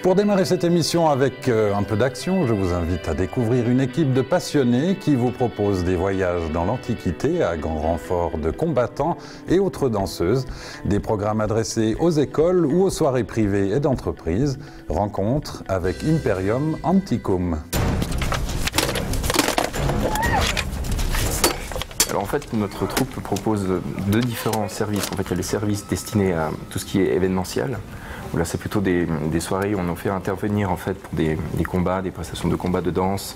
Pour démarrer cette émission avec un peu d'action, je vous invite à découvrir une équipe de passionnés qui vous propose des voyages dans l'Antiquité à grand renfort de combattants et autres danseuses, des programmes adressés aux écoles ou aux soirées privées et d'entreprises, rencontres avec Imperium Antiquum. Alors en fait, notre troupe propose deux différents services. En fait, il y a les services destinés à tout ce qui est événementiel. Là, c'est plutôt des soirées où on en fait intervenir en fait pour des combats, des prestations de combat, de danse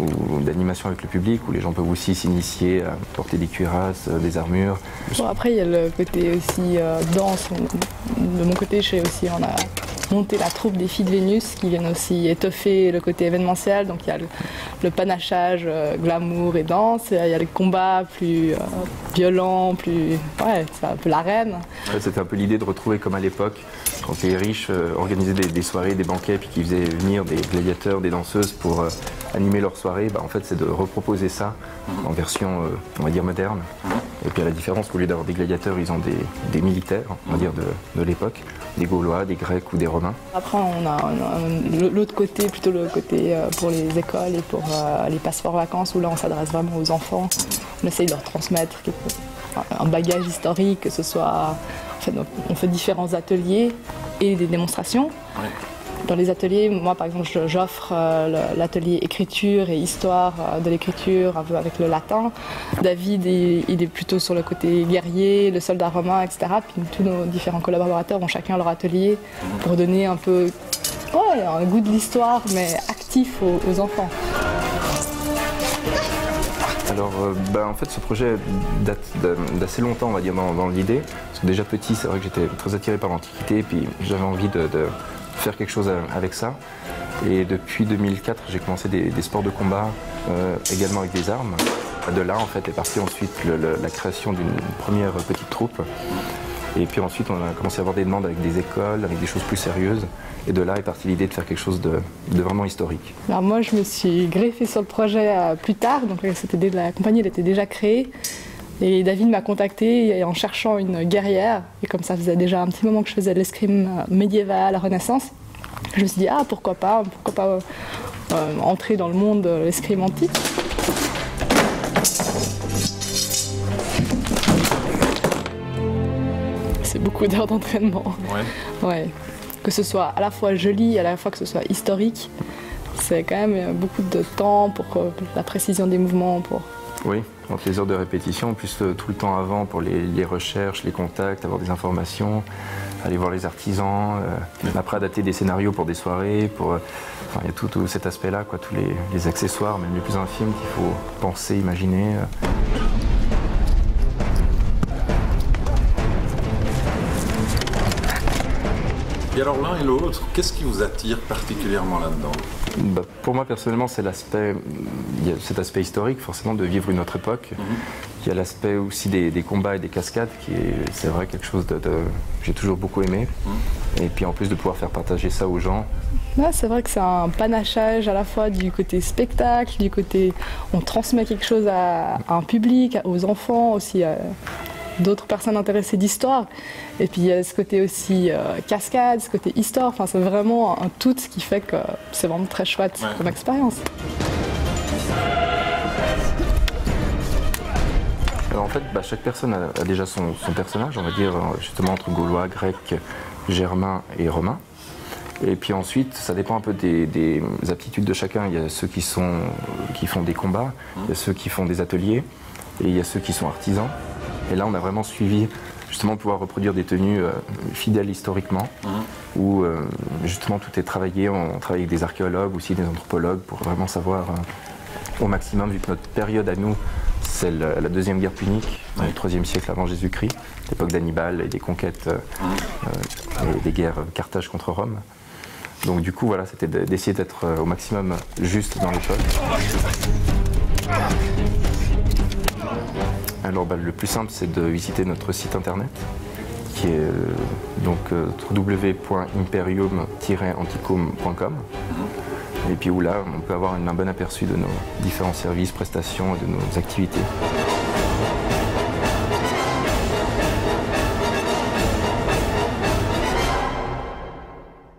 ou d'animation avec le public, où les gens peuvent aussi s'initier à porter des cuirasses, des armures. Bon, après, il y a le côté aussi danse. De mon côté, on a monté la troupe des filles de Vénus qui viennent aussi étoffer le côté événementiel. Donc il y a le panachage, glamour et danse. Et il y a les combats plus violents, plus... Ouais, c'est un peu l'arène. Ouais, c'était un peu l'idée de retrouver comme à l'époque, quand les riches organisaient des soirées, des banquets, puis qu'ils faisaient venir des gladiateurs, des danseuses pour animer leurs soirées. En fait, c'est de reproposer ça en version, on va dire, moderne. Et puis à la différence qu'au lieu d'avoir des gladiateurs, ils ont des militaires, on va dire, de l'époque, des Gaulois, des Grecs ou des Romains. Après, on a l'autre côté, plutôt le côté pour les écoles et pour les passeports vacances, où là, on s'adresse vraiment aux enfants. On essaye de leur transmettre un bagage historique, que ce soit... En fait, on fait différents ateliers et des démonstrations. Ouais. Dans les ateliers, moi par exemple, j'offre l'atelier écriture et histoire de l'écriture un peu avec le latin. David, il est plutôt sur le côté guerrier, le soldat romain, etc. Puis tous nos différents collaborateurs ont chacun leur atelier pour donner un peu un goût de l'histoire, mais actif aux enfants. Alors, en fait, ce projet date d'assez longtemps, on va dire, dans l'idée. Parce que déjà petit, c'est vrai que j'étais très attiré par l'Antiquité, et puis j'avais envie de faire quelque chose avec ça. Et depuis 2004, j'ai commencé des sports de combat, également avec des armes. De là, en fait, est partie ensuite la création d'une première petite troupe. Et puis ensuite, on a commencé à avoir des demandes avec des écoles, avec des choses plus sérieuses. Et de là est partie l'idée de faire quelque chose de vraiment historique. Alors moi, je me suis greffée sur le projet plus tard. Donc la compagnie elle était déjà créée. Et David m'a contactée en cherchant une guerrière. Et comme ça faisait déjà un petit moment que je faisais l'escrime médiéval à la Renaissance, je me suis dit, pourquoi pas entrer dans le monde de l'escrime antique. C'est beaucoup d'heures d'entraînement. Ouais. Que ce soit à la fois joli, à la fois que ce soit historique. C'est quand même beaucoup de temps pour la précision des mouvements. Oui, entre les heures de répétition, plus tout le temps avant pour les recherches, les contacts, avoir des informations, aller voir les artisans, après adapter des scénarios pour des soirées, il y a tout cet aspect-là, tous les accessoires, même les plus infimes qu'il faut penser, imaginer. Et alors l'un et l'autre, qu'est-ce qui vous attire particulièrement là-dedans? Pour moi personnellement, c'est il y a cet aspect historique forcément de vivre une autre époque. Il y a l'aspect aussi des combats et des cascades qui est, c'est vrai, quelque chose que j'ai toujours beaucoup aimé. Et puis en plus de pouvoir faire partager ça aux gens. C'est vrai que c'est un panachage à la fois du côté spectacle, du côté on transmet quelque chose à un public, aux enfants aussi. D'autres personnes intéressées d'histoire. Et puis il y a ce côté aussi cascade, ce côté histoire. C'est vraiment un tout qui fait que c'est vraiment très chouette comme expérience. Alors en fait, chaque personne a déjà son personnage, on va dire justement entre Gaulois, Grecs, Germains et Romains. Et puis ensuite, ça dépend un peu des aptitudes de chacun. Il y a ceux qui font des combats, il y a ceux qui font des ateliers, et il y a ceux qui sont artisans. Et là, on a vraiment suivi, justement, pouvoir reproduire des tenues fidèles historiquement, où justement tout est travaillé. On travaille avec des archéologues, aussi des anthropologues, pour vraiment savoir au maximum, vu que notre période à nous, c'est la deuxième guerre punique, au IIIe siècle avant Jésus-Christ, l'époque d'Hannibal et des conquêtes et des guerres Carthage contre Rome. Donc du coup, voilà, c'était d'essayer d'être au maximum juste dans l'époque. Alors le plus simple, c'est de visiter notre site internet qui est www.imperium-antiquum.com. Et puis où là, on peut avoir un bon aperçu de nos différents services, prestations et de nos activités.